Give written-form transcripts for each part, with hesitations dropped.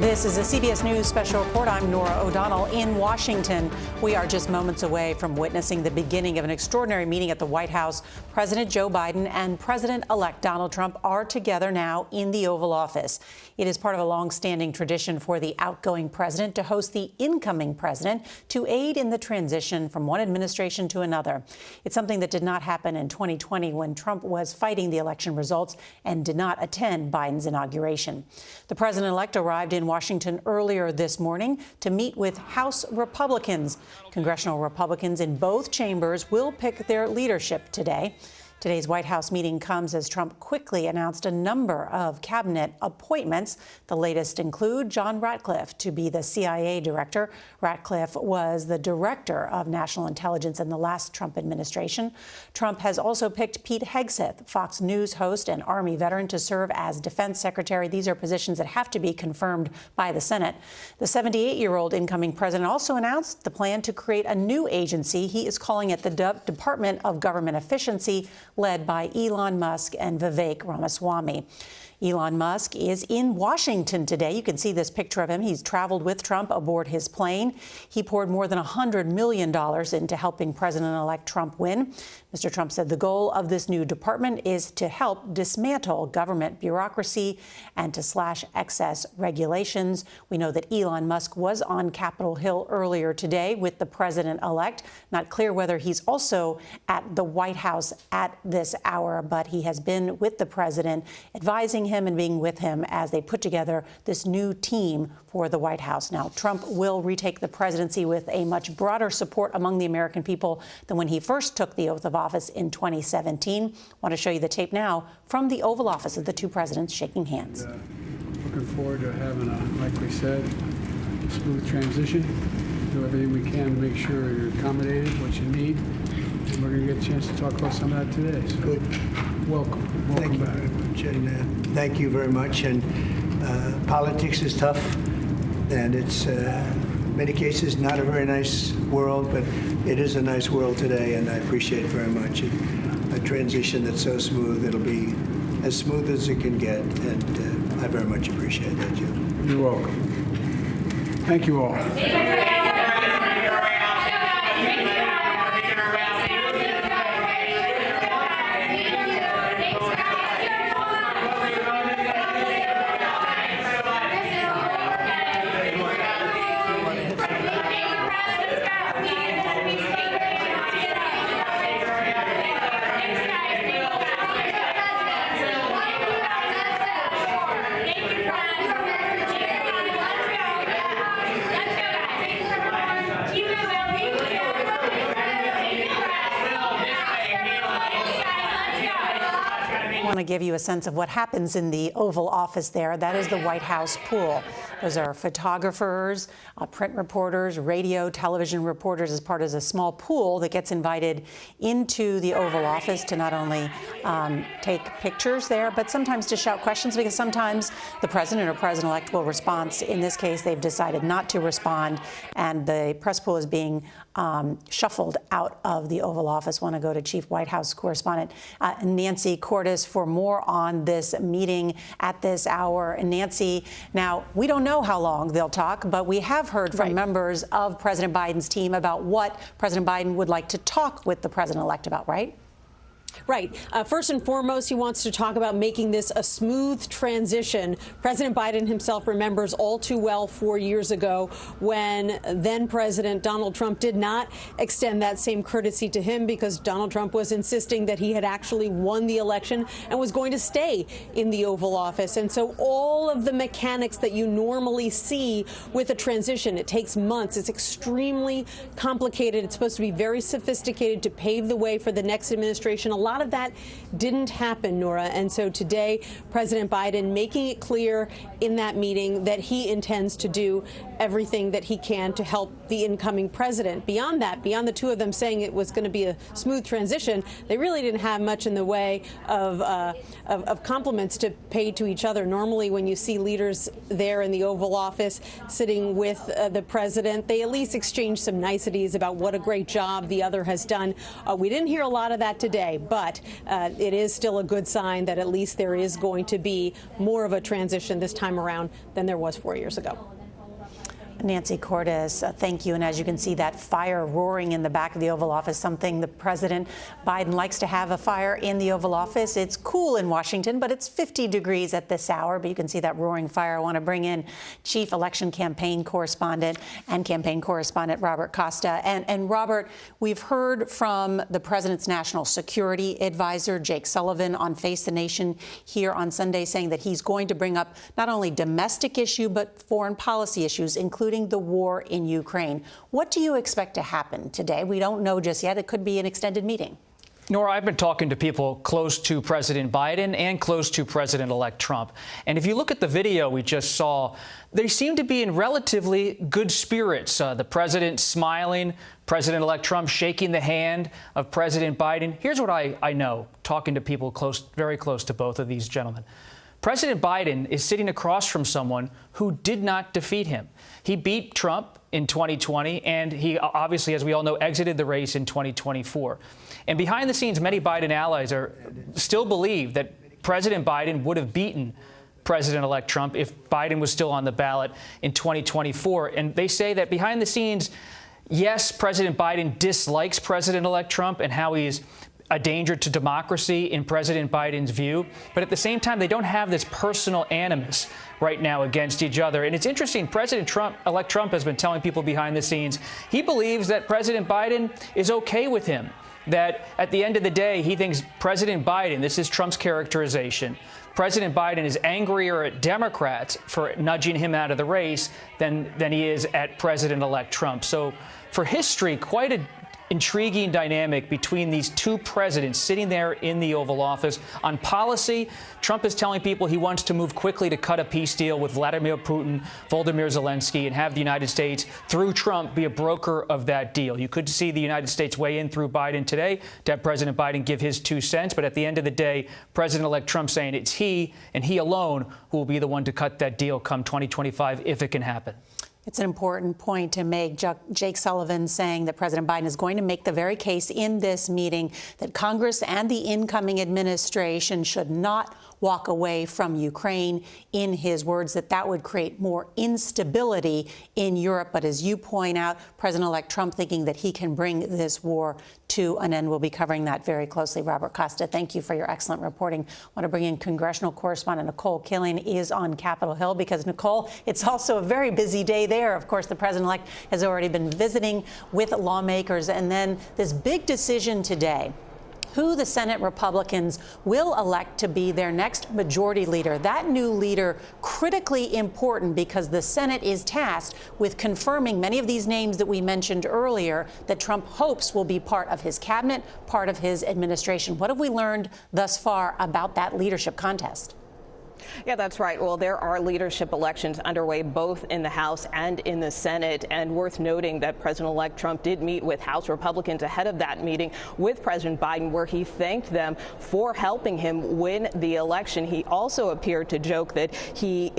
This is a CBS News special report. I'm Norah O'Donnell in Washington. We are just moments away from witnessing the beginning of an extraordinary meeting at the White House. President Joe Biden and President-elect Donald Trump are together now in the Oval Office. It is part of a long-standing tradition for the outgoing president to host the incoming president to aid in the transition from one administration to another. It's something that did not happen in 2020 when Trump was fighting the election results and did not attend Biden's inauguration. The president-elect arrived in Washington earlier this morning to meet with House Republicans. Congressional Republicans in both chambers will pick their leadership today. Today's White House meeting comes as Trump quickly announced a number of cabinet appointments. The latest include John Ratcliffe to be the CIA director. Ratcliffe was the director of national intelligence in the last Trump administration. Trump has also picked Pete Hegseth, Fox News host and Army veteran, to serve as defense secretary. These are positions that have to be confirmed by the Senate. The 78-year-old incoming president also announced the plan to create a new agency. He is calling it the Department of Government Efficiency, led by Elon Musk and Vivek Ramaswamy. Elon Musk is in Washington today. You can see this picture of him. He's traveled with Trump aboard his plane. He poured more than $100 million into helping President-elect Trump win. Mr. Trump said the goal of this new department is to help dismantle government bureaucracy and to slash excess regulations. We know that Elon Musk was on Capitol Hill earlier today with the president-elect. Not clear whether he's also at the White House at this hour, but he has been with the president, advising him and being with him as they put together this new team for the White House. Now, Trump will retake the presidency with a much broader support among the American people than when he first took the oath of office in 2017. I want to show you the tape now from the Oval Office of the two presidents shaking hands. Looking forward to having like we said, a smooth transition. Do everything we can to make sure you're accommodated, what you need. And we're going to get a chance to talk about some of that today. So good. Welcome Thank you back. very much. And thank you very much. And politics is tough, and it's in many cases not a very nice world, but it is a nice world today, and I appreciate it very much. A transition that's so smooth, it'll be as smooth as it can get, and I very much appreciate that, Jim. You're welcome. Thank you all. I want to give you a sense of what happens in the Oval Office there. That is the White House pool. Those are photographers, print reporters, radio, television reporters, as part of a small pool that gets invited into the Oval Office to not only take pictures there, but sometimes to shout questions, because sometimes the president or president-elect will respond. In this case, they've decided not to respond, and the press pool is being shuffled out of the Oval Office. I want to go to Chief White House correspondent Nancy Cordes for more on this meeting at this hour. And Nancy, now, we don't know how long they'll talk, but we have heard from members of President Biden's team about what President Biden would like to talk with the president-elect about, right? Right. First and foremost, he wants to talk about making this a smooth transition. President Biden himself remembers all too well 4 years ago when then President Donald Trump did not extend that same courtesy to him, because Donald Trump was insisting that he had actually won the election and was going to stay in the Oval Office. And so all of the mechanics that you normally see with a transition, it takes months. It's extremely complicated. It's supposed to be very sophisticated to pave the way for the next administration. A lot of that didn't happen, Norah. And so today, President Biden making it clear in that meeting that he intends to do everything that he can to help the incoming president. Beyond that, beyond the two of them saying it was going to be a smooth transition, they really didn't have much in the way of compliments to pay to each other. Normally, when you see leaders there in the Oval Office sitting with the president, they at least exchange some niceties about what a great job the other has done. We didn't hear a lot of that today, but but it is still a good sign that at least there is going to be more of a transition this time around than there was 4 years ago. Nancy Cordes, thank you. And as you can see, that fire roaring in the back of the Oval Office, something the President Biden likes to have a fire in the Oval Office. It's cool in Washington, but it's 50 degrees at this hour. But you can see that roaring fire. I want to bring in Chief Election Campaign Correspondent and Campaign Correspondent Robert Costa. And Robert, we've heard from the President's National Security Advisor, Jake Sullivan, on Face the Nation here on Sunday, saying that he's going to bring up not only domestic issue, but foreign policy issues, including the war in Ukraine. What do you expect to happen today? We don't know just yet. It could be an extended meeting. Nora, I've been talking to people close to President Biden and close to President-elect Trump. And if you look at the video we just saw, they seem to be in relatively good spirits. The president smiling, President-elect Trump shaking the hand of President Biden. Here's what I know, talking to people very close to both of these gentlemen. President Biden is sitting across from someone who did not defeat him. He beat Trump in 2020, and he obviously, as we all know, exited the race in 2024. And behind the scenes, many Biden allies still believe that President Biden would have beaten President-elect Trump if Biden was still on the ballot in 2024. And they say that behind the scenes, yes, President Biden dislikes President-elect Trump and how he's a danger to democracy in President Biden's view. But at the same time, they don't have this personal animus right now against each other. And it's interesting, President-elect Trump has been telling people behind the scenes he believes that President Biden is okay with him, that at the end of the day, he thinks President Biden, this is Trump's characterization, President Biden is angrier at Democrats for nudging him out of the race than he is at President-elect Trump. So for history, quite an intriguing dynamic between these two presidents sitting there in the Oval Office. On policy, Trump is telling people he wants to move quickly to cut a peace deal with Vladimir Putin, Volodymyr Zelensky, and have the United States, through Trump, be a broker of that deal. You could see the United States weigh in through Biden today to have President Biden give his 2 cents. But at the end of the day, President-elect Trump saying it's he and he alone who will be the one to cut that deal come 2025, if it can happen. It's an important point to make. Jake Sullivan saying that President Biden is going to make the very case in this meeting that Congress and the incoming administration should not walk away from Ukraine. In his words, that would create more instability in Europe. But as you point out, President-elect Trump thinking that he can bring this war to an end. We'll be covering that very closely. Robert Costa, thank you for your excellent reporting. I want to bring in congressional correspondent Nicole Killinger is on Capitol Hill because, Nicole, it's also a very busy day there. Of course, the president-elect has already been visiting with lawmakers. And then this big decision today, who the Senate Republicans will elect to be their next majority leader. That new leader, critically important because the Senate is tasked with confirming many of these names that we mentioned earlier that Trump hopes will be part of his cabinet, part of his administration. What have we learned thus far about that leadership contest? Yeah, that's right. Well, there are leadership elections underway both in the House and in the Senate. And worth noting that President-elect Trump did meet with House Republicans ahead of that meeting with President Biden, where he thanked them for helping him win the election. He also appeared to joke that he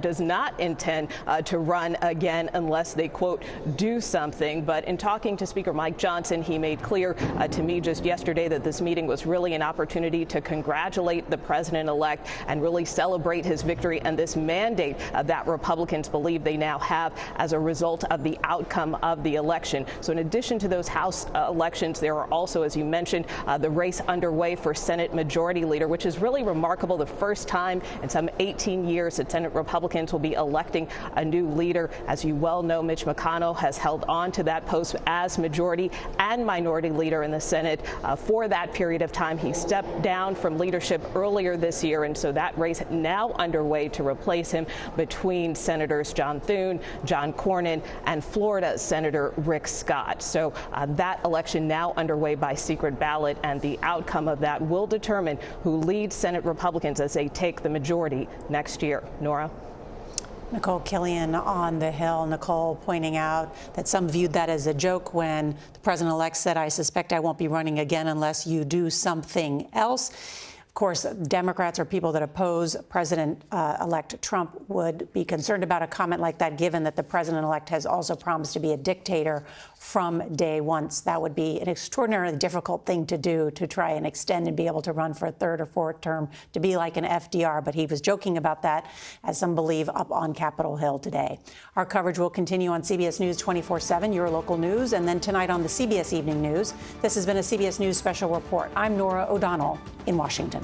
does not intend to run again unless they, quote, do something. But in talking to Speaker Mike Johnson, he made clear to me just yesterday that this meeting was really an opportunity to congratulate the president-elect and really celebrate his victory and this mandate that Republicans believe they now have as a result of the outcome of the election. So in addition to those House elections, there are also, as you mentioned, the race underway for Senate Majority Leader, which is really remarkable. The first time in some 18 years that Senate Republicans will be electing a new leader. As you well know, Mitch McConnell has held on to that post as Majority and Minority Leader in the Senate for that period of time. He stepped down from leadership earlier this year, and so that race now underway to replace him between Senators John Thune, John Cornyn, and Florida Senator Rick Scott. So that election now underway by secret ballot, and the outcome of that will determine who leads Senate Republicans as they take the majority next year. Nora? Nicole Killinger on the Hill. Nicole pointing out that some viewed that as a joke when the president-elect said, I suspect I won't be running again unless you do something else. Of course, Democrats or people that oppose President-elect Trump would be concerned about a comment like that, given that the president-elect has also promised to be a dictator from day one. That would be an extraordinarily difficult thing to do, to try and extend and be able to run for a third or fourth term, to be like an FDR. But he was joking about that, as some believe, up on Capitol Hill today. Our coverage will continue on CBS News 24/7, your local news, and then tonight on the CBS Evening News. This has been a CBS News Special Report. I'm Norah O'Donnell in Washington.